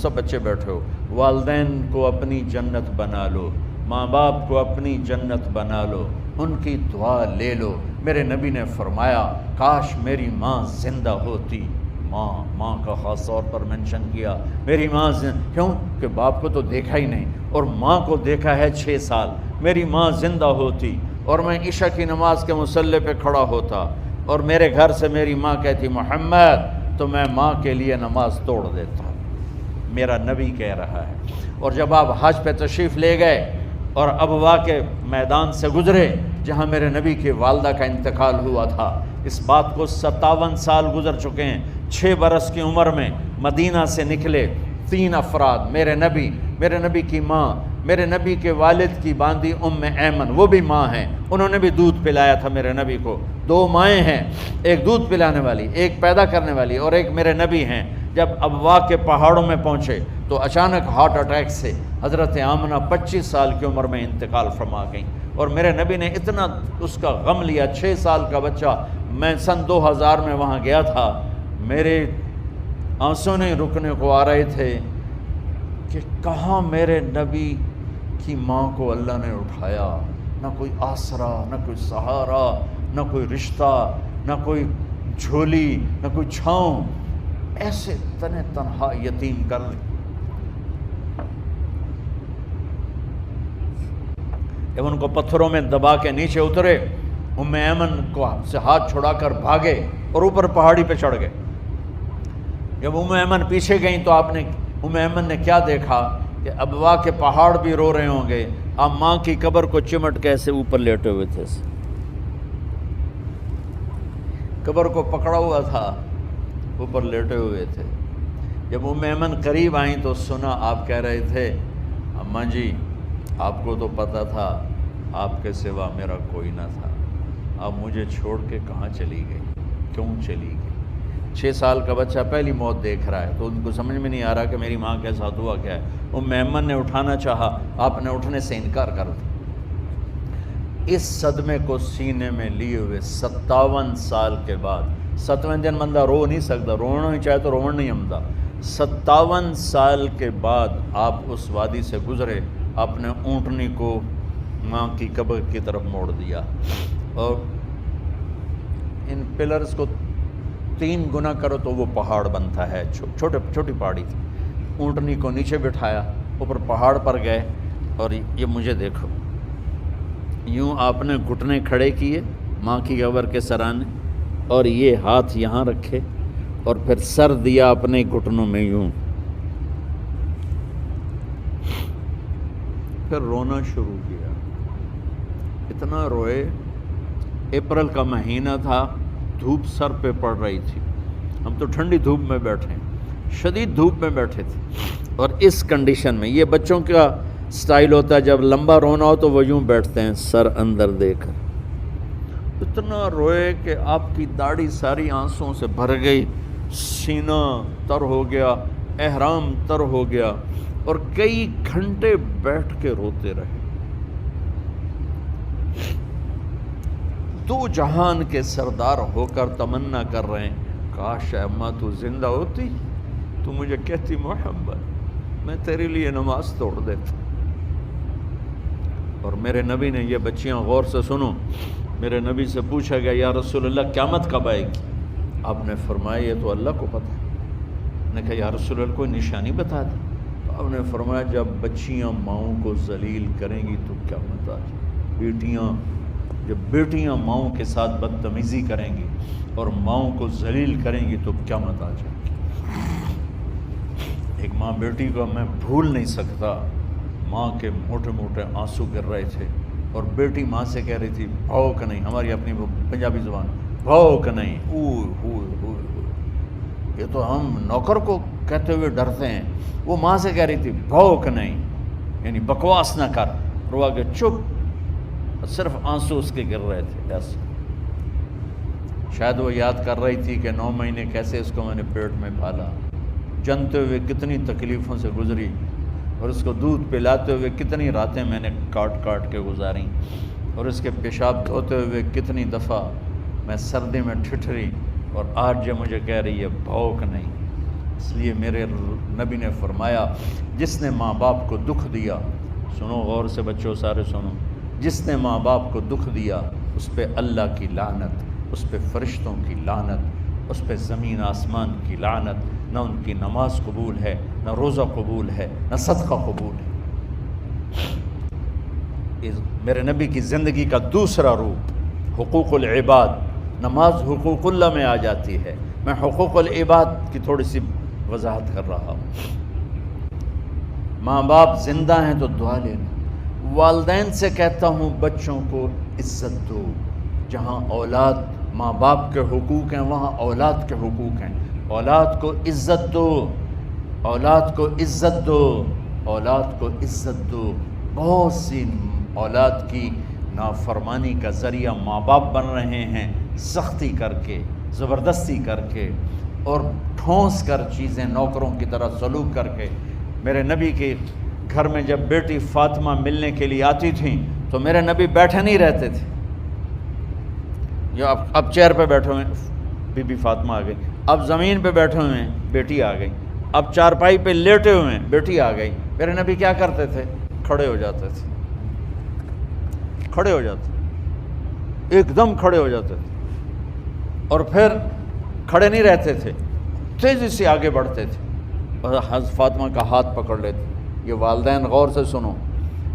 سب بچے بیٹھے ہو، والدین کو اپنی جنت بنا لو، ماں باپ کو اپنی جنت بنا لو، ان کی دعا لے لو۔ میرے نبی نے فرمایا کاش میری ماں زندہ ہوتی۔ ماں کا خاص طور پر منشن کیا، میری ماں کیوں کہ باپ کو تو دیکھا ہی نہیں اور ماں کو دیکھا ہے 6 سال۔ میری ماں زندہ ہوتی اور میں عشاء کی نماز کے مصلی پہ کھڑا ہوتا اور میرے گھر سے میری ماں کہتی محمد، تو میں ماں کے لیے نماز توڑ دیتا۔ میرا نبی کہہ رہا ہے۔ اور جب آپ حج پہ تشریف لے گئے اور ابوا کے میدان سے گزرے جہاں میرے نبی کی والدہ کا انتقال ہوا تھا، اس بات کو 57 سال گزر چکے ہیں۔ 6 برس کی عمر میں مدینہ سے نکلے 3 افراد، میرے نبی کی ماں، میرے نبی کے والد کی باندی ام ایمن، وہ بھی ماں ہیں، انہوں نے بھی دودھ پلایا تھا میرے نبی کو۔ 2 مائیں ہیں، ایک دودھ پلانے والی، ایک پیدا کرنے والی، اور ایک میرے نبی ہیں۔ جب ابوا کے پہاڑوں میں پہنچے تو اچانک ہارٹ اٹیک سے حضرت آمنہ 25 سال کی عمر میں انتقال فرما گئیں، اور میرے نبی نے اتنا اس کا غم لیا۔ 6 سال کا بچہ، میں سن 2000 میں وہاں گیا تھا، میرے آنسوں نہیں رکنے کو آ رہے تھے کہ کہاں میرے نبی کی ماں کو اللہ نے اٹھایا، نہ کوئی آسرا، نہ کوئی سہارا، نہ کوئی رشتہ، نہ کوئی جھولی، نہ کوئی چھاؤں، ایسے تنہا یتیم کر لی۔ جب ان کو پتھروں میں دبا کے نیچے اترے، ام ایمن کو سے ہاتھ چھڑا کر بھاگے اور اوپر پہاڑی پہ چڑھ گئے۔ جب ام ایمن پیچھے گئیں تو ام ایمن نے کیا دیکھا کہ ابوا کے پہاڑ بھی رو رہے ہوں گے، آپ ماں کی قبر کو چمٹ کے ایسے اوپر لیٹے ہوئے تھے، قبر کو پکڑا ہوا تھا، اوپر لیٹے ہوئے تھے۔ جب ام ایمن قریب آئیں تو سنا آپ کہہ رہے تھے اماں جی آپ کو تو پتہ تھا آپ کے سوا میرا کوئی نہ تھا، آپ مجھے چھوڑ کے کہاں چلی گئی، کیوں چلی گئی؟ 6 سال کا بچہ پہلی موت دیکھ رہا ہے تو ان کو سمجھ میں نہیں آ رہا کہ میری ماں کے ساتھ ہوا کیا ہے۔ ام ایمن نے اٹھانا چاہا، آپ نے اٹھنے سے انکار کر دیا۔ اس صدمے کو سینے میں لیے ہوئے 57 سال کے بعد، 7ویں دن بندہ رو نہیں سکتا، رونا ہی چاہے تو رونا نہیں آمدا، 57 سال کے بعد آپ اس وادی سے گزرے، آپ نے اونٹنی کو ماں کی قبر کی طرف موڑ دیا، اور ان پلرز کو 3 گنا کرو تو وہ پہاڑ بنتا ہے، چھوٹی پہاڑی تھی۔ اونٹنی کو نیچے بٹھایا، اوپر پہاڑ پر گئے، اور یہ مجھے دیکھو، یوں آپ نے گھٹنے کھڑے کیے ماں کی قبر کے سرانے، اور یہ ہاتھ یہاں رکھے اور پھر سر دیا اپنے گھٹنوں میں یوں، پھر رونا شروع کیا۔ اتنا روئے، اپریل کا مہینہ تھا، دھوپ سر پہ پڑ رہی تھی، ہم تو ٹھنڈی دھوپ میں بیٹھے ہیں، شدید دھوپ میں بیٹھے تھے، اور اس کنڈیشن میں یہ بچوں کا سٹائل ہوتا ہے جب لمبا رونا ہو تو وہ یوں بیٹھتے ہیں سر اندر دے کر۔ اتنا روئے کہ آپ کی داڑھی ساری آنسوں سے بھر گئی، سینہ تر ہو گیا، احرام تر ہو گیا، اور کئی گھنٹے بیٹھ کے روتے رہے۔ 2 جہان کے سردار ہو کر تمنا کر رہے ہیں کاش اماں تو زندہ ہوتی تو مجھے کہتی محمد میں تیرے لیے نماز توڑ دیتا۔ اور میرے نبی نے، یہ بچیاں غور سے سنو، میرے نبی سے پوچھا گیا یا رسول اللہ قیامت کب آئے گی؟ آپ نے فرمایا یہ تو اللہ کو پتہ ہے۔ نے کہا یا رسول اللہ کوئی نشانی بتا دیں؟ تو آپ نے فرمایا جب بچیاں ماؤں کو ذلیل کریں گی تو قیامت آ جائے۔ جب بیٹیاں ماؤں کے ساتھ بدتمیزی کریں گی اور ماؤں کو ذلیل کریں گی تو قیامت آ جائے گی۔ ایک ماں بیٹی کو میں بھول نہیں سکتا، ماں کے موٹے موٹے آنسو گر رہے تھے، اور بیٹی ماں سے کہہ رہی تھی بھوک نہیں، ہماری اپنی پنجابی زبان، بھوک نہیں، یہ تو ہم نوکر کو کہتے ہوئے ڈرتے ہیں، وہ ماں سے کہہ رہی تھی بھوک نہیں، یعنی بکواس نہ کر، رو کے چپ، صرف آنسو اس کے گر رہے تھے ایسے۔ شاید وہ یاد کر رہی تھی کہ 9 مہینے کیسے اس کو میں نے پیٹ میں پالا، جنتے ہوئے کتنی تکلیفوں سے گزری، اور اس کو دودھ پلاتے ہوئے کتنی راتیں میں نے کاٹ کاٹ کے گزاریں، اور اس کے پیشاب دھوتے ہوئے کتنی دفعہ میں سردی میں ٹھٹھری، اور آج جو مجھے کہہ رہی ہے بھوک نہیں۔ اس لیے میرے نبی نے فرمایا جس نے ماں باپ کو دکھ دیا، سنو غور سے بچوں سارے سنو، جس نے ماں باپ کو دکھ دیا اس پہ اللہ کی لعنت، اس پہ فرشتوں کی لعنت، اس پہ زمین آسمان کی لعنت، نہ ان کی نماز قبول ہے، نہ روزہ قبول ہے، نہ صدقہ قبول ہے۔ میرے نبی کی زندگی کا دوسرا روپ حقوق العباد، نماز حقوق اللہ میں آ جاتی ہے، میں حقوق العباد کی تھوڑی سی وضاحت کر رہا ہوں۔ ماں باپ زندہ ہیں تو دعا لینا۔ والدین سے کہتا ہوں بچوں کو عزت دو، جہاں اولاد ماں باپ کے حقوق ہیں وہاں اولاد کے حقوق ہیں، اولاد کو عزت دو، اولاد کو عزت دو، اولاد کو عزت دو۔ بہت سی اولاد کی نافرمانی کا ذریعہ ماں باپ بن رہے ہیں، سختی کر کے، زبردستی کر کے اور ٹھونس کر چیزیں نوکروں کی طرح سلوک کر کے۔ میرے نبی کے گھر میں جب بیٹی فاطمہ ملنے کے لیے آتی تھیں تو میرے نبی بیٹھے نہیں رہتے تھے، جو اب چیئر پہ بیٹھے ہوئے بی بی فاطمہ آ گئی، اب زمین پہ بیٹھے ہوئے ہیں بیٹی آ گئی، اب چارپائی پہ لیٹے ہوئے ہیں بیٹی آ گئی۔ میرے نبی کیا کرتے تھے؟ کھڑے ہو جاتے تھے، کھڑے ہو جاتے، ایک دم کھڑے ہو جاتے تھے، اور پھر کھڑے نہیں رہتے تھے، تیزی سے آگے بڑھتے تھے اور حضرت فاطمہ کا ہاتھ پکڑ لیتے۔ یہ والدین غور سے سنو،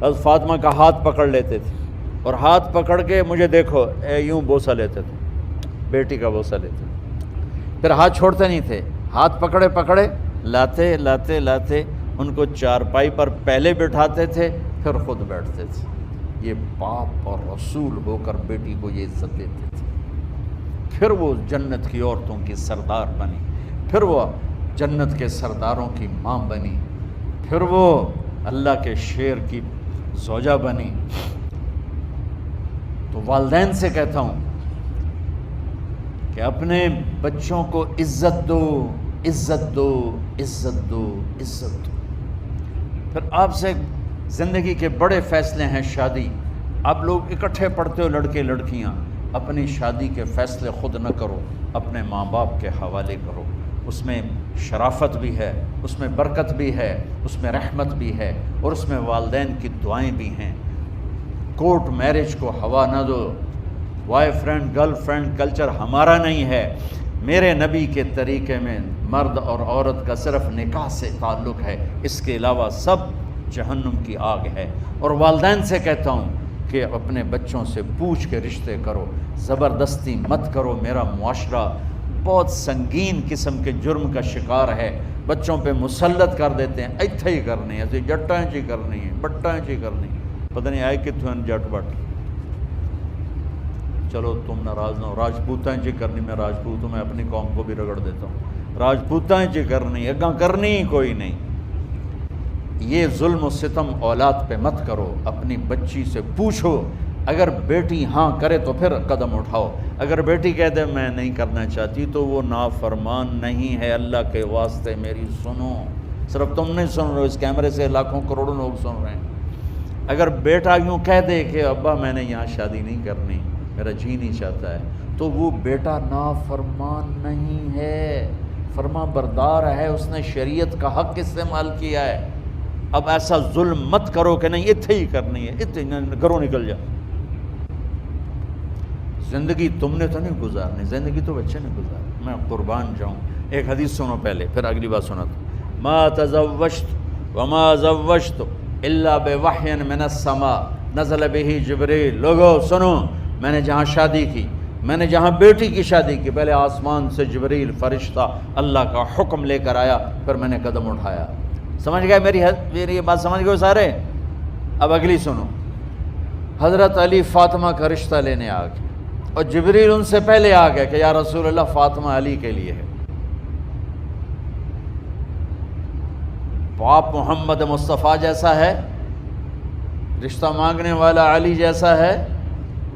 حضرت فاطمہ کا ہاتھ پکڑ لیتے تھے اور ہاتھ پکڑ کے مجھے دیکھو یوں بوسہ لیتے تھے، بیٹی کا بوسہ لیتے تھے، پھر ہاتھ چھوڑتے نہیں تھے، ہاتھ پکڑے پکڑے لاتے لاتے لاتے ان کو چارپائی پر پہلے بٹھاتے تھے پھر خود بیٹھتے تھے۔ یہ باپ اور رسول ہو کر بیٹی کو یہ عزت دیتے تھے۔ پھر وہ جنت کی عورتوں کی سردار بنی، پھر وہ جنت کے سرداروں کی ماں بنی، پھر وہ اللہ کے شیر کی زوجہ بنی۔ تو والدین سے کہتا ہوں کہ اپنے بچوں کو عزت دو، عزت دو، عزت دو، عزت دو۔ پھر آپ سے زندگی کے بڑے فیصلے ہیں شادی، آپ لوگ اکٹھے پڑھتے ہو لڑکے لڑکیاں، اپنی شادی کے فیصلے خود نہ کرو، اپنے ماں باپ کے حوالے کرو، اس میں شرافت بھی ہے، اس میں برکت بھی ہے، اس میں رحمت بھی ہے، اور اس میں والدین کی دعائیں بھی ہیں۔ کورٹ میرج کو ہوا نہ دو، boy friend girl friend culture ہمارا نہیں ہے، میرے نبی کے طریقے میں مرد اور عورت کا صرف نکاح سے تعلق ہے، اس کے علاوہ سب جہنم کی آگ ہے۔ اور والدین سے کہتا ہوں کہ اپنے بچوں سے پوچھ کے رشتے کرو، زبردستی مت کرو۔ میرا معاشرہ بہت سنگین قسم کے جرم کا شکار ہے، بچوں پہ مسلط کر دیتے ہیں، ایتھے ہی کرنی ہے، جٹائیں چی کرنی ہے، بٹائیں چی کرنی ہے، پتہ نہیں آئے کتوں جٹ بٹ۔ چلو تم ناراض نہ ہو، راجپوتائیں چی کرنی، میں راجپوت ہوں، میں اپنی قوم کو بھی رگڑ دیتا ہوں، راجپوتائیں چی کرنی، اگاں کرنی ہی کوئی نہیں۔ یہ ظلم و ستم اولاد پہ مت کرو، اپنی بچی سے پوچھو، اگر بیٹی ہاں کرے تو پھر قدم اٹھاؤ، اگر بیٹی کہہ دے میں نہیں کرنا چاہتی تو وہ نافرمان نہیں ہے۔ اللہ کے واسطے میری سنو، صرف تم نہیں سن رہے ہو، اس کیمرے سے لاکھوں کروڑوں لوگ سن رہے ہیں۔ اگر بیٹا یوں کہہ دے کہ ابا میں نے یہاں شادی نہیں کرنی، میرا جی نہیں چاہتا ہے، تو وہ بیٹا نافرمان نہیں ہے، فرما بردار ہے، اس نے شریعت کا حق استعمال کیا ہے۔ اب ایسا ظلم مت کرو کہ نہیں اتھے ہی کرنی ہے، اتھے گھروں نکل جا۔ زندگی تم نے تو نہیں گزارنی، زندگی تو بچے نے گزارنی، میں قربان جاؤں۔ ایک حدیث سنو پہلے، پھر اگلی بات سنا تو ما تزوجت وما زوجت الا بوحی من السماء نزل به جبریل۔ لوگو سنو، میں نے جہاں شادی کی، میں نے جہاں بیٹی کی شادی کی، پہلے آسمان سے جبریل فرشتہ اللہ کا حکم لے کر آیا، پھر میں نے قدم اٹھایا۔ سمجھ گئے میری یہ بات سمجھ گئے سارے؟ اب اگلی سنو، حضرت علی فاطمہ کا رشتہ لینے آ گئے اور جبریل ان سے پہلے آ گئے کہ یا رسول اللہ فاطمہ علی کے لیے ہے۔ باپ محمد مصطفیٰ جیسا ہے، رشتہ مانگنے والا علی جیسا ہے،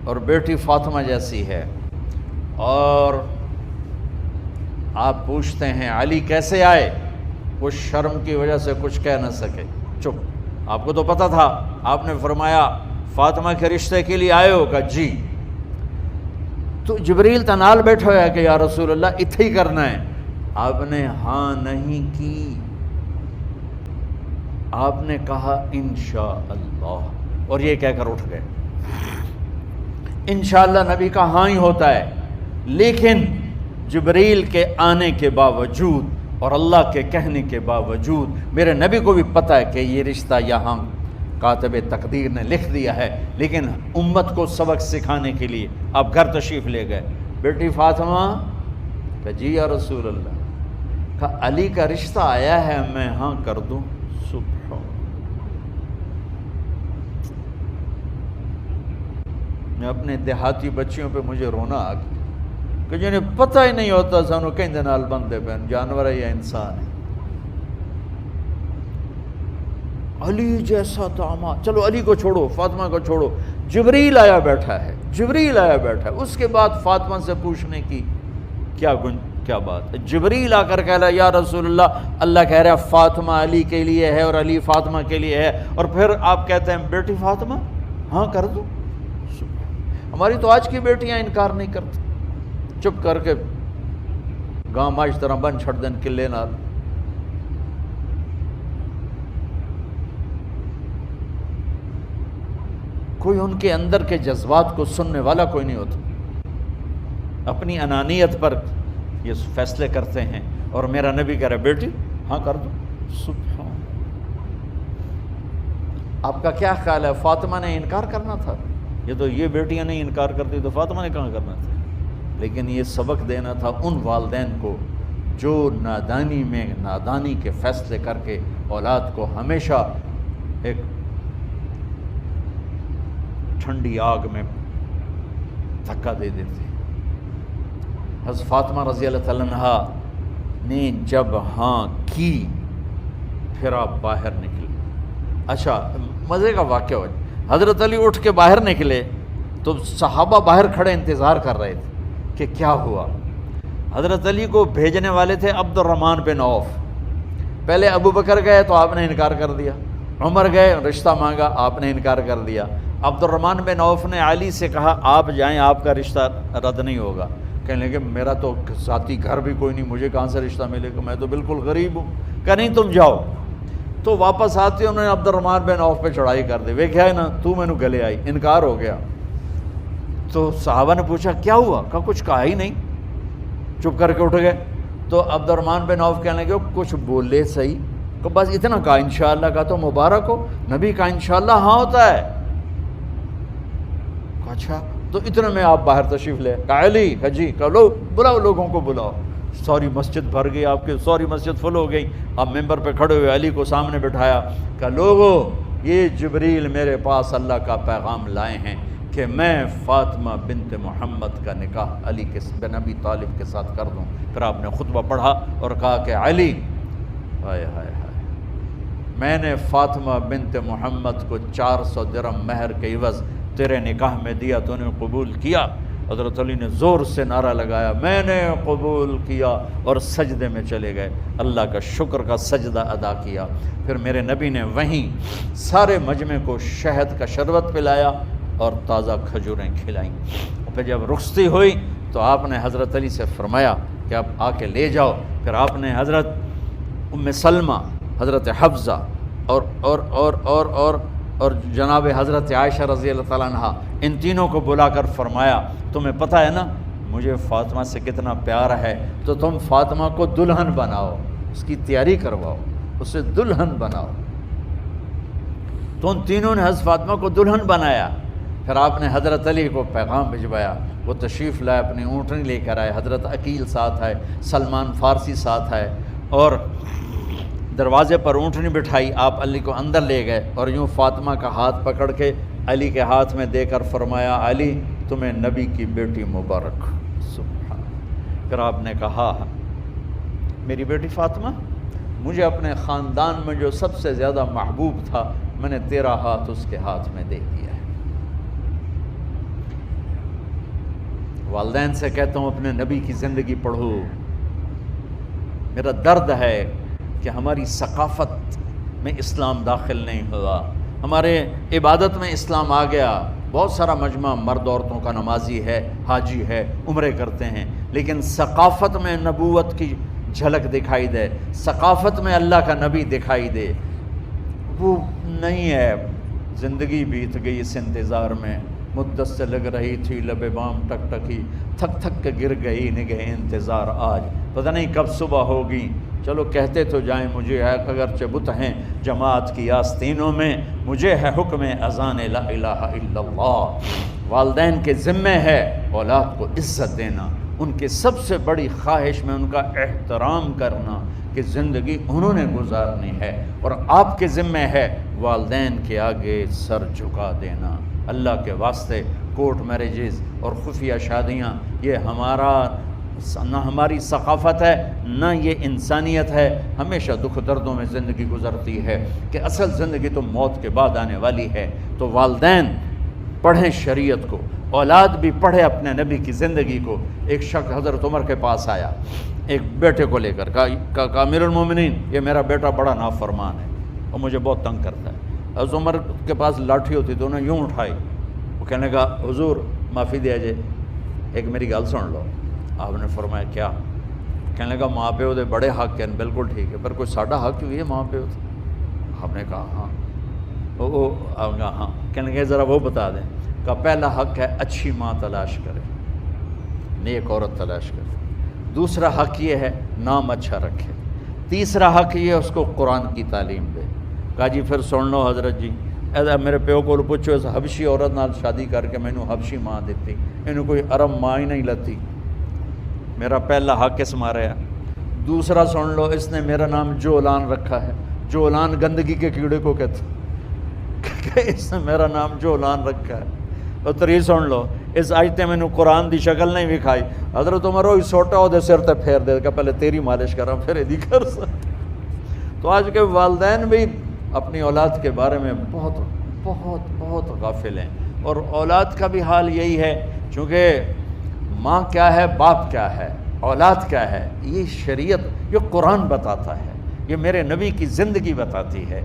اور بیٹی فاطمہ جیسی ہے، اور آپ پوچھتے ہیں علی کیسے آئے؟ وہ شرم کی وجہ سے کچھ کہہ نہ سکے، چپ۔ آپ کو تو پتہ تھا، آپ نے فرمایا فاطمہ کے رشتے کے لیے آئے ہو؟ کہا جی۔ تو جبریل تنال بیٹھا ہوا ہے کہ یا رسول اللہ اتھے ہی کرنا ہے۔ آپ نے ہاں نہیں کی، آپ نے کہا انشاءاللہ، اور یہ کہہ کر اٹھ گئے۔ انشاءاللہ نبی کا ہاں ہی ہوتا ہے، لیکن جبریل کے آنے کے باوجود اور اللہ کے کہنے کے باوجود میرے نبی کو بھی پتہ ہے کہ یہ رشتہ یہاں کاتب تقدیر نے لکھ دیا ہے، لیکن امت کو سبق سکھانے کے لیے آپ گھر تشریف لے گئے۔ بیٹی فاطمہ کہ جی یا رسول اللہ، کہا علی کا رشتہ آیا ہے، میں ہاں کر دوں؟ سبحان، میں اپنے دیہاتی بچیوں پہ مجھے رونا آ گیا کہ جنہیں پتہ ہی نہیں ہوتا سانو کہیں دے نال بندے پہ جانور ہے یا انسان ہے۔ علی جیسا داماد، چلو علی کو چھوڑو، فاطمہ کو چھوڑو، جبریل آیا بیٹھا ہے، جبریل آیا بیٹھا ہے۔ اس کے بعد فاطمہ سے پوچھنے کی کیا بات ہے؟ جبریل آ کر کہہ رہا یا رسول اللہ، اللہ کہہ رہا ہے فاطمہ علی کے لیے ہے اور علی فاطمہ کے لیے ہے، اور پھر آپ کہتے ہیں بیٹی فاطمہ ہاں کر دو۔ ہماری تو آج کی بیٹیاں انکار نہیں کرتی، چپ کر کے گاں ماش طرح بن چھڑ دین کلے نال۔ کوئی ان کے اندر کے جذبات کو سننے والا کوئی نہیں ہوتا، اپنی انانیت پر یہ فیصلے کرتے ہیں، اور میرا نبی کہہ رہا بیٹی ہاں کر دو۔ سبحان، آپ کا کیا خیال ہے فاطمہ نے انکار کرنا تھا؟ یہ بیٹیاں نہیں انکار کرتی تو فاطمہ نے کہاں کرنا تھا؟ لیکن یہ سبق دینا تھا ان والدین کو جو نادانی میں نادانی کے فیصلے کر کے اولاد کو ہمیشہ ایک ٹھنڈی آگ میں دھکا دے دیتے۔ حضرت فاطمہ رضی اللہ تعالیٰ عنہا نے جب ہاں کی، پھر آپ باہر نکلے۔ اچھا مزے کا واقعہ ہو، حضرت علی اٹھ کے باہر نکلے تو صحابہ باہر کھڑے انتظار کر رہے تھے کہ کیا ہوا۔ حضرت علی کو بھیجنے والے تھے عبد الرحمن بن عوف، پہلے ابو بکر گئے تو آپ نے انکار کر دیا، عمر گئے رشتہ مانگا، آپ نے انکار کر دیا، عبد الرحمن بن عوف نے علی سے کہا آپ جائیں، آپ کا رشتہ رد نہیں ہوگا۔ کہنے لگے میرا تو ذاتی گھر بھی کوئی نہیں، مجھے کہاں سے رشتہ ملے گا، میں تو بالکل غریب ہوں۔ کہا نہیں تم جاؤ۔ تو واپس آتے انہوں نے عبد الرحمن بن عوف پہ چڑھائی کر دی، ویکھیا ہے نا تو مینوں گلے آئی، انکار ہو گیا۔ تو صحابہ نے پوچھا کیا ہوا؟ کہا کچھ کہا ہی نہیں، چپ کر کے اٹھ گئے۔ تو عبد الرحمن بن عوف کہنے لگے کچھ بولے صحیح، کہ بس اتنا کہا انشاءاللہ، کہا تو مبارک ہو، نبی کا انشاءاللہ ہاں ہوتا ہے۔ کہا اچھا، تو اتنے میں آپ باہر تشریف لے۔ کہا علی، کہا جی، کہا لو بلاؤ، لوگوں کو بلاؤ۔ ساری مسجد بھر گئی، آپ کی ساری مسجد فل ہو گئی۔ آپ ممبر پہ کھڑے ہوئے علی کو سامنے بٹھایا، کہا لوگو یہ جبریل میرے پاس اللہ کا پیغام لائے ہیں کہ میں فاطمہ بنت محمد کا نکاح علی بن ابی طالب کے ساتھ کر دوں۔ پھر آپ نے خطبہ پڑھا اور کہا کہ علی، ہائے ہائے ہائے، میں نے فاطمہ بنت محمد کو 400 درہم مہر کے عوض تیرے نکاح میں دیا، تو نے قبول کیا؟ حضرت علی نے زور سے نعرہ لگایا میں نے قبول کیا، اور سجدے میں چلے گئے، اللہ کا شکر کا سجدہ ادا کیا۔ پھر میرے نبی نے وہیں سارے مجمع کو شہد کا شربت پلایا اور تازہ کھجوریں کھلائیں۔ پھر جب رخصتی ہوئی تو آپ نے حضرت علی سے فرمایا کہ آپ آ کے لے جاؤ۔ پھر آپ نے حضرت ام سلمہ، حضرت حفصہ اور جناب حضرت عائشہ رضی اللہ تعالیٰ عنہ، ان تینوں کو بلا کر فرمایا تمہیں پتہ ہے نا مجھے فاطمہ سے کتنا پیار ہے، تو تم فاطمہ کو دلہن بناؤ، اس کی تیاری کرواؤ، اسے دلہن بناؤ۔ تو ان تینوں نے حضرت فاطمہ کو دلہن بنایا۔ پھر آپ نے حضرت علی کو پیغام بھجوایا، وہ تشریف لائے، اپنی اونٹنی لے کر آئے، حضرت عقیل ساتھ ہے، سلمان فارسی ساتھ ہے، اور دروازے پر اونٹنی بٹھائی، آپ علی کو اندر لے گئے اور یوں فاطمہ کا ہاتھ پکڑ کے علی کے ہاتھ میں دے کر فرمایا علی تمہیں نبی کی بیٹی مبارک۔ سبحان۔ پھر آپ نے کہا میری بیٹی فاطمہ، مجھے اپنے خاندان میں جو سب سے زیادہ محبوب تھا میں نے تیرا ہاتھ اس کے ہاتھ میں دے دیا ہے۔ والدین سے کہتا ہوں اپنے نبی کی زندگی پڑھو۔ میرا درد ہے کہ ہماری ثقافت میں اسلام داخل نہیں ہوا، ہمارے عبادت میں اسلام آ گیا، بہت سارا مجمع مرد عورتوں کا نمازی ہے، حاجی ہے، عمرے کرتے ہیں، لیکن ثقافت میں نبوت کی جھلک دکھائی دے، ثقافت میں اللہ کا نبی دکھائی دے، وہ نہیں ہے۔ زندگی بیت گئی اس انتظار میں، مدت سے لگ رہی تھی لب بام ٹک ٹکی، تھک تھک کے گر گئی نگہ انتظار آج، پتہ نہیں کب صبح ہوگی۔ چلو کہتے تو جائیں مجھے ہے اگرچہ بت ہیں جماعت کی آستینوں میں، مجھے ہے حکم اذان لا الہ الا اللہ۔ والدین کے ذمہ ہے اولاد کو عزت دینا، ان کے سب سے بڑی خواہش میں ان کا احترام کرنا کہ زندگی انہوں نے گزارنی ہے، اور آپ کے ذمہ ہے والدین کے آگے سر جھکا دینا۔ اللہ کے واسطے کورٹ میرجز اور خفیہ شادیاں یہ نہ ہماری ثقافت ہے نہ یہ انسانیت ہے، ہمیشہ دکھ دردوں میں زندگی گزرتی ہے کہ اصل زندگی تو موت کے بعد آنے والی ہے۔ تو والدین پڑھیں شریعت کو، اولاد بھی پڑھے اپنے نبی کی زندگی کو۔ ایک شخص حضرت عمر کے پاس آیا ایک بیٹے کو لے کر، کہا امیر المومنین یہ میرا بیٹا بڑا نافرمان ہے اور مجھے بہت تنگ کرتا ہے۔ حضرت عمر کے پاس لاٹھی ہوتی تو انہوں نے یوں اٹھائی، وہ کہنے لگا حضور معافی دیا جائے، ایک میری گل سن لو۔ آپ نے فرمایا کیا؟ کہنے لگا ماں پیو دے بڑے حق ہیں، بالکل ٹھیک ہے، پر کوئی ساڈا حق بھی ہے ماں پیو سے؟ آپ نے کہا ہاں۔ آپ نے کہا ہاں۔ کہنے لگے ذرا وہ بتا دیں۔ کہا پہلا حق ہے اچھی ماں تلاش کرے، نیک عورت تلاش کرے۔ دوسرا حق یہ ہے نام اچھا رکھے۔ تیسرا حق یہ ہے اس کو قرآن کی تعلیم دے۔ کہا جی پھر سن لو حضرت جی، میرے پیو کو پوچھو اس حبشی عورت نال شادی کر کے مینوں حبشی ماں دیتی، انہوں کوئی عرب ماں ہی نہیں لتی، میرا پہلا حق اس مارے ہے۔ دوسرا سن لو، اس نے میرا نام جولان رکھا ہے، جولان گندگی کے کیڑے کو کہتے کہ اس نے میرا نام جولان رکھا ہے۔ اور تری سن لو، اس آج تے مینوں قرآن دی شکل نہیں وکھائی، حضرت عمر ہوئی سوٹا وہ دے سر تے پھیر دے کہ پہلے تیری مالش کراں پھر ایدی کر سکتا۔ تو آج کے والدین بھی اپنی اولاد کے بارے میں بہت بہت بہت غافل ہیں، اور اولاد کا بھی حال یہی ہے، چونکہ ماں کیا ہے باپ کیا ہے اولاد کیا ہے یہ شریعت، یہ قرآن بتاتا ہے، یہ میرے نبی کی زندگی بتاتی ہے۔